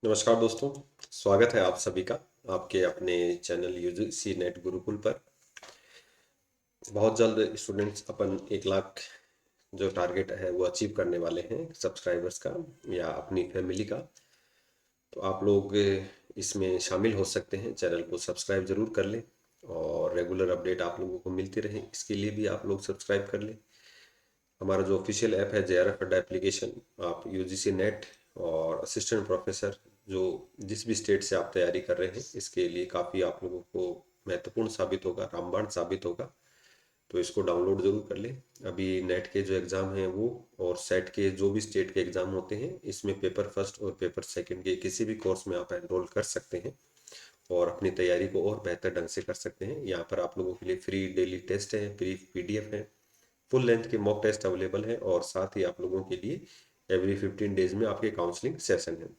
नमस्कार दोस्तों। स्वागत है आप सभी का आपके अपने चैनल यूजीसी नेट गुरुकुल पर। बहुत जल्द स्टूडेंट्स अपन 1 लाख जो टारगेट है वो अचीव करने वाले हैं सब्सक्राइबर्स का या अपनी फैमिली का। तो आप लोग इसमें शामिल हो सकते हैं। चैनल को सब्सक्राइब जरूर कर लें और रेगुलर अपडेट आप लोगों को मिलती रहे, इसके लिए भी आप लोग सब्सक्राइब कर लें। हमारा जो ऑफिशियल ऐप है जेआरएफ अड्डा एप्लीकेशन, आप यूजीसी नेट और असिस्टेंट प्रोफेसर जो जिस भी स्टेट से आप तैयारी कर रहे हैं इसके लिए काफ़ी आप लोगों को महत्वपूर्ण साबित होगा, रामबाण साबित होगा। तो इसको डाउनलोड ज़रूर कर लें। अभी नेट के जो एग्ज़ाम हैं वो और सेट के जो भी स्टेट के एग्ज़ाम होते हैं इसमें पेपर फर्स्ट और पेपर सेकंड के किसी भी कोर्स में आप एनरोल कर सकते हैं और अपनी तैयारी को और बेहतर ढंग से कर सकते हैं। यहाँ पर आप लोगों के लिए फ्री डेली टेस्ट है, फ्री पीडीएफ है, फुल लेंथ के मॉक टेस्ट अवेलेबल हैं और साथ ही आप लोगों के लिए एवरी 15 डेज में आपके काउंसलिंग सेशन है।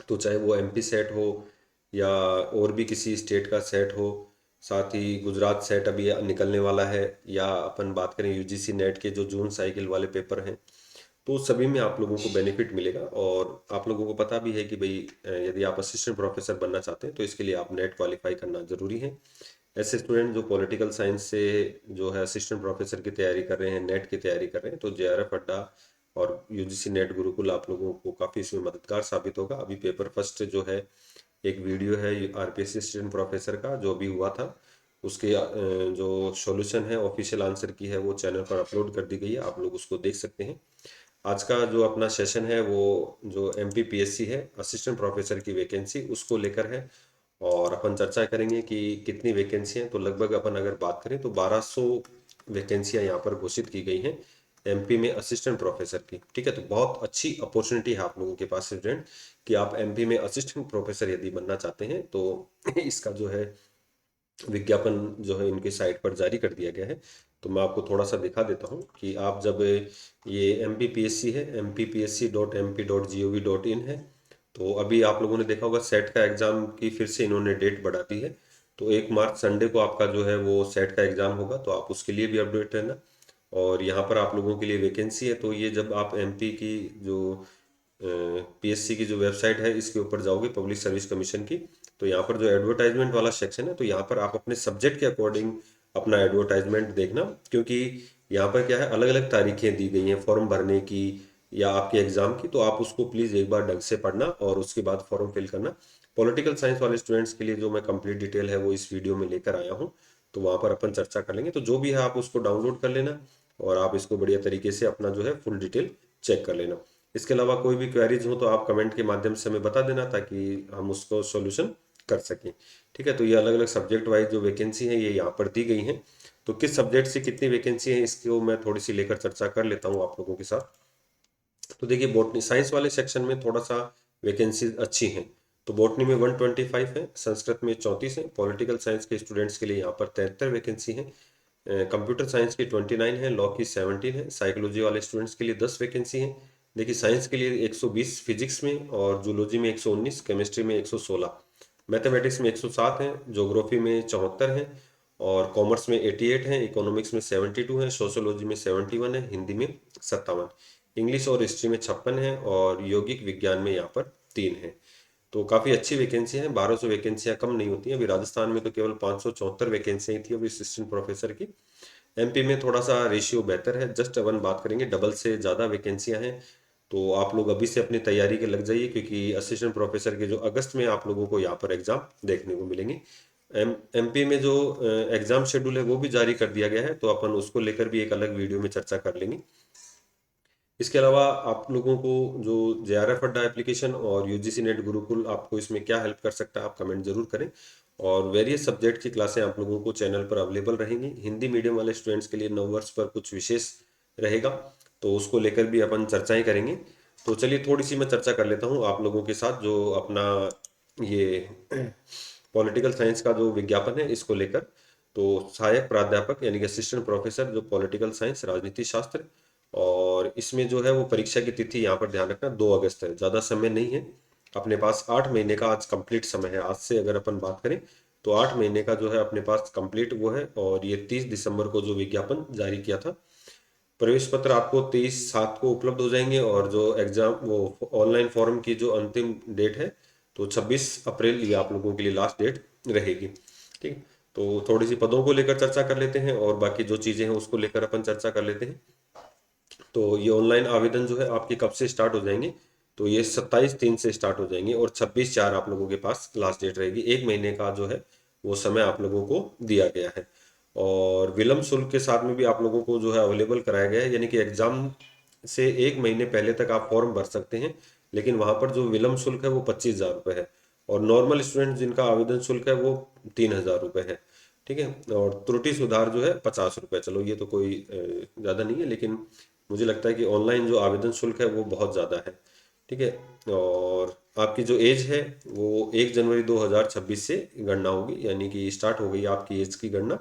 तो चाहे वो एमपी सेट हो या और भी किसी स्टेट का सेट हो, साथ ही गुजरात सेट अभी निकलने वाला है, या अपन बात करें यूजीसी नेट के जो जून साइकिल वाले पेपर हैं, तो सभी में आप लोगों को बेनिफिट मिलेगा। और आप लोगों को पता भी है कि भाई यदि आप असिस्टेंट प्रोफेसर बनना चाहते हैं तो इसके लिए आप नेट क्वालिफाई करना ज़रूरी है। ऐसे स्टूडेंट जो पॉलिटिकल साइंस से जो है असिस्टेंट प्रोफेसर की तैयारी कर रहे हैं, नेट की तैयारी कर रहे हैं, तो जेआरएफ अड्डा और यूजीसी नेट गुरुकुल आप लोगों को काफ़ी इसमें मददगार साबित होगा। अभी पेपर फर्स्ट जो है एक वीडियो है आरपीएस असिस्टेंट प्रोफेसर का जो भी हुआ था, उसके जो सॉल्यूशन है ऑफिशियल आंसर की है वो चैनल पर अपलोड कर दी गई है, आप लोग उसको देख सकते हैं। आज का जो अपना सेशन है वो जो एमपीपीएससी है असिस्टेंट प्रोफेसर की वैकेंसी उसको लेकर है और अपन चर्चा करेंगे कि कितनी वैकेंसी हैं। तो लगभग अपन अगर बात करें तो 1200 वैकेंसियां यहाँ पर घोषित की गई हैं एमपी में असिस्टेंट प्रोफेसर की। ठीक है, तो बहुत अच्छी अपॉर्चुनिटी है आप लोगों के पास स्टूडेंट कि आप एमपी में असिस्टेंट प्रोफेसर यदि बनना चाहते हैं तो इसका जो है विज्ञापन जो है इनकी साइट पर जारी कर दिया गया है। तो मैं आपको थोड़ा सा दिखा देता हूँ कि आप जब ये M P P S C है, mppsc.mp.gov.in है। तो अभी आप लोगों ने देखा होगा सेट का एग्ज़ाम की फिर से इन्होंने डेट बढ़ा दी है। तो 1 मार्च संडे को आपका जो है वो सेट का एग्ज़ाम होगा, तो आप उसके लिए भी अपडेट रहना। और यहाँ पर आप लोगों के लिए वैकेंसी है, तो ये जब आप एमपी की जो पीएससी की जो वेबसाइट है इसके ऊपर जाओगे पब्लिक सर्विस कमीशन की, तो यहाँ पर जो एडवर्टाइजमेंट वाला सेक्शन है तो यहाँ पर आप अपने सब्जेक्ट के अकॉर्डिंग अपना एडवर्टाइजमेंट देखना, क्योंकि यहाँ पर क्या है अलग अलग तारीखें दी गई हैं फॉर्म भरने की या आपके एग्ज़ाम की। तो आप उसको प्लीज़ एक बार ढंग से पढ़ना और उसके बाद फॉर्म फिल करना। पॉलिटिकल साइंस वाले स्टूडेंट्स के लिए जो मैं कंप्लीट डिटेल है वो इस वीडियो में लेकर आया हूँ, तो वहाँ पर अपन चर्चा कर लेंगे। तो जो भी है आप उसको डाउनलोड कर लेना और आप इसको बढ़िया तरीके से अपना जो है फुल डिटेल चेक कर लेना। इसके अलावा कोई भी क्वेरीज हो तो आप कमेंट के माध्यम से हमें बता देना ताकि हम उसको सॉल्यूशन कर सकें। ठीक है, तो ये अलग अलग सब्जेक्ट वाइज जो वैकेंसी है ये यहाँ पर दी गई हैं। तो किस सब्जेक्ट से कितनी वैकेंसी है इसको मैं थोड़ी सी लेकर चर्चा कर लेता हूँ आप लोगों के साथ। तो देखिए बॉटनी साइंस वाले सेक्शन में थोड़ा सा वैकेंसी अच्छी हैं। तो बॉटनी में 125 है, संस्कृत में 34 है, पॉलिटिकल साइंस के स्टूडेंट्स के लिए यहाँ पर 73 वैकेंसी है, कंप्यूटर साइंस की 29 है, लॉ की 17 है, साइकोलॉजी वाले स्टूडेंट्स के लिए 10 वैकेंसी है। देखिए साइंस के लिए 120 फिजिक्स में, और जूलॉजी में 119, केमिस्ट्री में 116, मैथमेटिक्स में 107 है, ज्योग्राफी में 74 है, और कॉमर्स में 88 है, इकोनॉमिक्स में 72 है, सोशोलॉजी में 71 है, हिंदी में 57, इंग्लिश और हिस्ट्री में 56 है, और यौगिक विज्ञान में यहाँ पर 3 है। तो काफ़ी अच्छी वैकेंसी है, 1200 वैकेंसियाँ कम नहीं होती हैं। अभी राजस्थान में तो केवल 574 वैकेंसियाँ थी अभी असिस्टेंट प्रोफेसर की। एमपी में थोड़ा सा रेशियो बेहतर है, जस्ट अपन बात करेंगे डबल से ज़्यादा वैकेंसियाँ हैं। तो आप लोग अभी से अपनी तैयारी के लग जाइए, क्योंकि असिस्टेंट प्रोफेसर के जो अगस्त में आप लोगों को यहाँ पर एग्ज़ाम देखने को मिलेंगे। एमपी में जो एग्ज़ाम शेड्यूल है वो भी जारी कर दिया गया है, तो अपन उसको लेकर भी एक अलग वीडियो में चर्चा कर लेंगे। इसके अलावा आप लोगों को जो जेआरएफ अड्डा एप्लीकेशन और यूजीसी नेट गुरुकुल आपको इसमें क्या हेल्प कर सकता है आप कमेंट जरूर करें। और वेरियस सब्जेक्ट की क्लासें आप लोगों को चैनल पर अवेलेबल रहेंगी। हिंदी मीडियम वाले स्टूडेंट्स के लिए नववर्ष पर कुछ विशेष रहेगा, तो उसको लेकर भी अपन चर्चाएं करेंगे। तो चलिए थोड़ी सी मैं चर्चा कर लेता हूँ आप लोगों के साथ जो अपना ये पॉलिटिकल साइंस का जो विज्ञापन है इसको लेकर। तो सहायक प्राध्यापक यानी कि असिस्टेंट प्रोफेसर जो पॉलिटिकल साइंस राजनीति शास्त्र, और इसमें जो है वो परीक्षा की तिथि यहाँ पर ध्यान रखना 2 अगस्त है, ज़्यादा समय नहीं है अपने पास। 8 महीने का आज कंप्लीट समय है, आज से अगर अपन बात करें तो 8 महीने का जो है अपने पास कंप्लीट वो है। और ये 30 दिसंबर को जो विज्ञापन जारी किया था प्रवेश पत्र आपको 23/7 को उपलब्ध हो जाएंगे, और जो एग्जाम वो ऑनलाइन फॉर्म की जो अंतिम डेट है तो 26 अप्रैल ये आप लोगों के लिए लास्ट डेट रहेगी। ठीक है, तो थोड़ी सी पदों को लेकर चर्चा कर लेते हैं और बाकी जो चीज़ें हैं उसको लेकर अपन चर्चा कर लेते हैं। तो ये ऑनलाइन आवेदन जो है आपके कब से स्टार्ट हो जाएंगे, तो ये 27/3 से स्टार्ट हो जाएंगे और 26/4 आप लोगों के पास लास्ट डेट रहेगी। एक महीने का जो है वो समय आप लोगों को दिया गया है, और विलम्ब शुल्क के साथ में भी आप लोगों को जो है अवेलेबल कराया गया है, यानी कि एग्जाम से एक महीने पहले तक आप फॉर्म भर सकते हैं, लेकिन वहाँ पर जो विलम्ब शुल्क है वो 25,000 रुपये है, और नॉर्मल स्टूडेंट जिनका आवेदन शुल्क है वो 3,000 रुपये है। ठीक है, और त्रुटि सुधार जो है 50 रुपये। चलो ये तो कोई ज़्यादा नहीं है, लेकिन मुझे लगता है कि ऑनलाइन जो आवेदन शुल्क है वो बहुत ज़्यादा है। ठीक है, और आपकी जो एज है वो 1 जनवरी 2026 से गणना होगी, यानी कि स्टार्ट हो गई आपकी एज की गणना।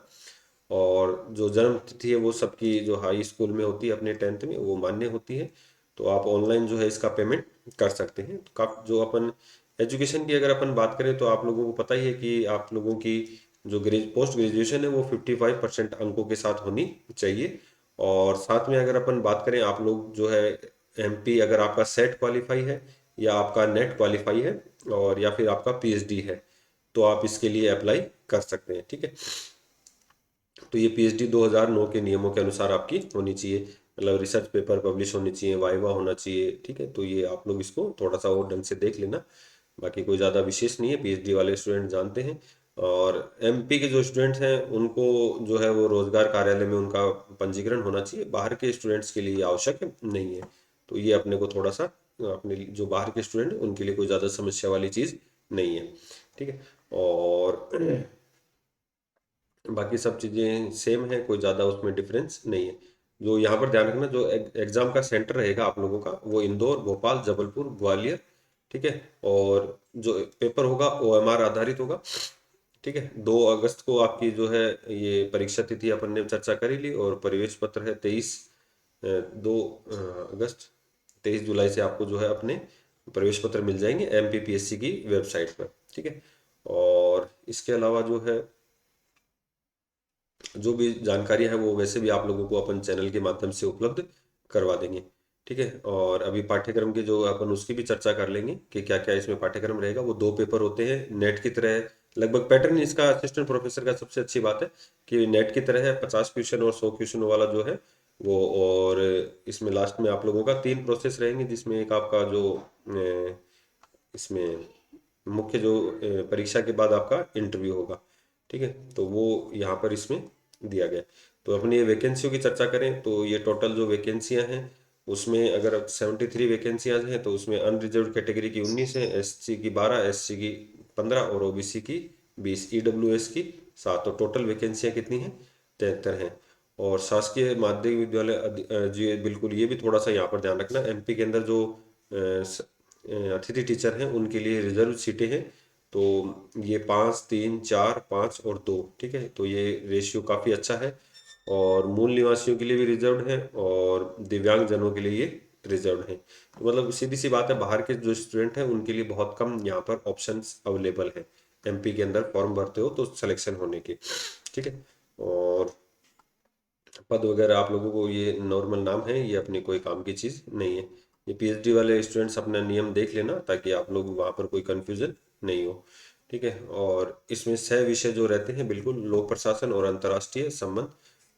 और जो जन्म तिथि है वो सबकी जो हाई स्कूल में होती है अपने 10th में वो मान्य होती है। तो आप ऑनलाइन जो है इसका पेमेंट कर सकते हैं। तो जो अपन एजुकेशन की अगर अपन बात करें तो आप लोगों को पता ही है कि आप लोगों की जो पोस्ट ग्रेजुएशन है वो 55% अंकों के साथ होनी चाहिए। और साथ में अगर अपन बात करें, आप लोग जो है एमपी, अगर आपका सेट क्वालिफाई है या आपका नेट क्वालिफाई है और या फिर आपका पीएचडी है, तो आप इसके लिए अप्लाई कर सकते हैं। ठीक है, तो ये पीएचडी 2009 के नियमों के अनुसार आपकी होनी चाहिए, मतलब रिसर्च पेपर पब्लिश होनी चाहिए, वाइवा होना चाहिए। ठीक है, तो ये आप लोग इसको थोड़ा सा और ढंग से देख लेना। बाकी कोई ज़्यादा विशेष नहीं है, पीएचडी वाले स्टूडेंट जानते हैं। और एमपी के जो स्टूडेंट्स हैं उनको जो है वो रोजगार कार्यालय में उनका पंजीकरण होना चाहिए, बाहर के स्टूडेंट्स के लिए ये आवश्यक नहीं है। तो ये अपने को थोड़ा सा, अपने जो बाहर के स्टूडेंट हैं उनके लिए कोई ज़्यादा समस्या वाली चीज़ नहीं है। ठीक है, और बाकी सब चीज़ें सेम है, कोई ज़्यादा उसमें डिफरेंस नहीं है। जो यहाँ पर ध्यान रखना, जो एग्ज़ाम का सेंटर रहेगा आप लोगों का वो इंदौर, भोपाल, जबलपुर, ग्वालियर। ठीक है, और जो पेपर होगा ओएमआर आधारित होगा। ठीक है, 2 अगस्त को आपकी जो है ये परीक्षा तिथि अपन ने चर्चा करी ली, और प्रवेश पत्र है 23 जुलाई से आपको जो है अपने प्रवेश पत्र मिल जाएंगे एमपीपीएससी की वेबसाइट पर। ठीक है, और इसके अलावा जो है जो भी जानकारी है वो वैसे भी आप लोगों को अपन चैनल के माध्यम से उपलब्ध करवा देंगे। ठीक है, और अभी पाठ्यक्रम की जो अपन उसकी भी चर्चा कर लेंगे कि क्या क्या इसमें पाठ्यक्रम रहेगा। वो 2 पेपर होते हैं नेट की तरह, लगभग पैटर्न इसका असिस्टेंट प्रोफेसर का सबसे अच्छी बात है कि नेट की तरह है, 50 क्वेश्चन और 100 क्वेश्चन वाला जो है वो। और इसमें लास्ट में आप लोगों का 3 प्रोसेस रहेंगे, जिसमें एक आपका जो इसमें मुख्य जो परीक्षा के बाद आपका इंटरव्यू होगा। ठीक है, तो वो यहाँ पर इसमें दिया गया है। तो अपनी ये वैकेंसियों की चर्चा करें तो ये टोटल जो वैकेंसियाँ हैं उसमें अगर 73 वैकेंसियाँ हैं, तो उसमें अनरिजर्व कैटेगरी की 19 है, एससी की 12, एससी की 15 और ओबीसी की 20, ईडब्ल्यूएस की 7। तो टोटल वैकेंसियाँ कितनी हैं? 73 हैं। और शासकीय माध्यमिक विद्यालय जी बिल्कुल, ये भी थोड़ा सा यहाँ पर ध्यान रखना, एमपी के अंदर जो अतिथि टीचर हैं उनके लिए रिजर्व सीटें हैं। तो ये 5, 3, 4, 5 और 2। ठीक है, तो ये रेशियो काफ़ी अच्छा है। और मूल निवासियों के लिए भी रिजर्व है और दिव्यांग जनों के लिए ये रिजर्व है। तो मतलब सीधी सी बात है, बाहर के जो स्टूडेंट हैं उनके लिए बहुत कम यहाँ पर ऑप्शंस अवेलेबल है एमपी के अंदर फॉर्म भरते हो तो सिलेक्शन होने के। ठीक है, और पद वगैरह आप लोगों को ये नॉर्मल नाम है, ये अपनी कोई काम की चीज़ नहीं है। ये पीएचडी वाले स्टूडेंट्स अपना नियम देख लेना ताकि आप लोग वहाँ पर कोई कंफ्यूजन नहीं हो। ठीक है, और इसमें 6 विषय जो रहते हैं बिल्कुल, लोक प्रशासन और अंतर्राष्ट्रीय संबंध।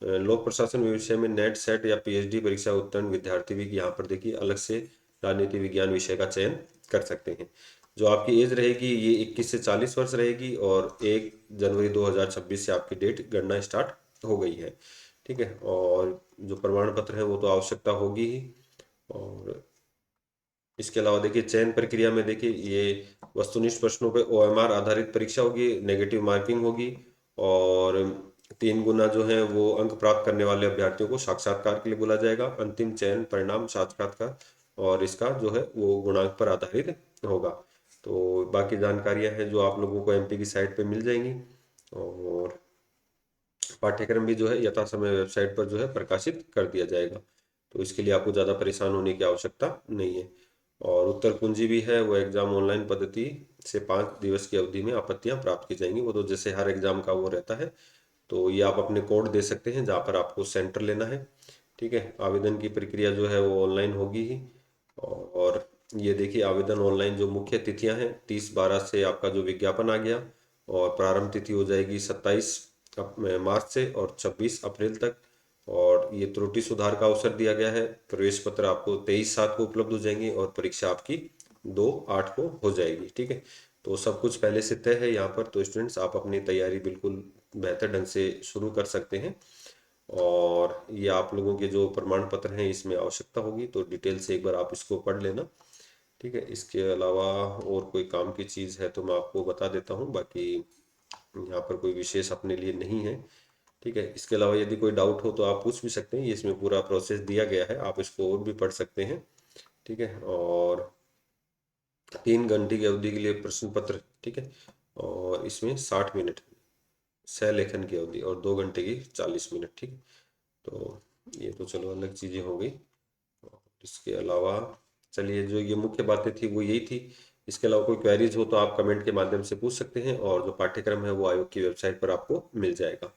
लोक प्रशासन विषय में नेट सेट या पीएचडी परीक्षा उत्तीर्ण विद्यार्थी भी यहाँ पर देखिए अलग से राजनीति विज्ञान विषय का चयन कर सकते हैं। जो आपकी एज रहेगी ये 21 से 40 वर्ष रहेगी, और 1 जनवरी 2026 से आपकी डेट गणना स्टार्ट हो गई है। ठीक है, और जो प्रमाण पत्र है वो तो आवश्यकता होगी ही। और इसके अलावा देखिए चयन प्रक्रिया में देखिए ये वस्तुनिष्ठ प्रश्नों पे ओएमआर आधारित परीक्षा होगी, नेगेटिव मार्किंग होगी, और 3 गुना जो है वो अंक प्राप्त करने वाले अभ्यर्थियों को साक्षात्कार के लिए बुला जाएगा। अंतिम चयन परिणाम साक्षात्कार और इसका जो है वो गुणांक पर आधारित होगा। तो बाकी जानकारियां हैं जो आप लोगों को एमपी की साइट पे मिल जाएंगी, और पाठ्यक्रम भी जो है यथा समय वेबसाइट पर जो है प्रकाशित कर दिया जाएगा। तो इसके लिए आपको ज़्यादा परेशान होने की आवश्यकता नहीं है। और उत्तर कुंजी भी है, वो एग्ज़ाम ऑनलाइन पद्धति से 5 दिवस की अवधि में आपत्तियां प्राप्त की जाएंगी। वो तो जैसे हर एग्ज़ाम का वो रहता है। तो ये आप अपने कोड दे सकते हैं जहाँ पर आपको सेंटर लेना है। ठीक है, आवेदन की प्रक्रिया जो है वो ऑनलाइन होगी ही। और ये देखिए आवेदन ऑनलाइन जो मुख्य तिथियां हैं, 30/12 से आपका जो विज्ञापन आ गया, और प्रारंभ तिथि हो जाएगी 27 मार्च से और 26 अप्रैल तक। और ये त्रुटि सुधार का अवसर दिया गया है। प्रवेश पत्र आपको 23/7 को उपलब्ध हो जाएंगे और परीक्षा आपकी 2/8 को हो जाएगी। ठीक है, तो सब कुछ पहले से तय है यहाँ पर। तो स्टूडेंट्स आप अपनी तैयारी बिल्कुल बेहतर ढंग से शुरू कर सकते हैं। और ये आप लोगों के जो प्रमाण पत्र हैं इसमें आवश्यकता होगी, तो डिटेल से एक बार आप इसको पढ़ लेना। ठीक है, इसके अलावा और कोई काम की चीज़ है तो मैं आपको बता देता हूँ, बाकी यहाँ पर कोई विशेष अपने लिए नहीं है। ठीक है, इसके अलावा यदि कोई डाउट हो तो आप पूछ भी सकते हैं, ये इसमें पूरा प्रोसेस दिया गया है, आप इसको और भी पढ़ सकते हैं। ठीक है, और 3 घंटे की अवधि के लिए प्रश्न पत्र। ठीक है, और इसमें 60 मिनट सह लेखन की अवधि और 2 घंटे की 40 मिनट। ठीक है, तो ये तो चलो अलग चीज़ें हो गई। इसके अलावा चलिए, जो ये मुख्य बातें थी वो यही थी। इसके अलावा कोई क्वेरीज हो तो आप कमेंट के माध्यम से पूछ सकते हैं, और जो पाठ्यक्रम है वो आयोग की वेबसाइट पर आपको मिल जाएगा।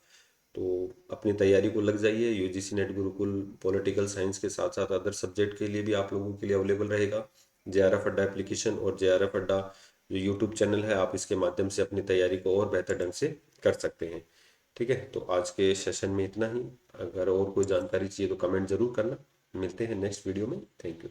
तो अपनी तैयारी को लग जाइए। UGC net Gurukul political science के साथ साथ अदर सब्जेक्ट के लिए भी आप लोगों के लिए अवेलेबल रहेगा। जेआरएफ अड्डा एप्लीकेशन और जेआरएफ अड्डा जो यूट्यूब चैनल है, आप इसके माध्यम से अपनी तैयारी को और बेहतर ढंग से कर सकते हैं। ठीक है, तो आज के सेशन में इतना ही। अगर और कोई जानकारी चाहिए तो कमेंट जरूर करना। मिलते हैं नेक्स्ट वीडियो में। Thank you.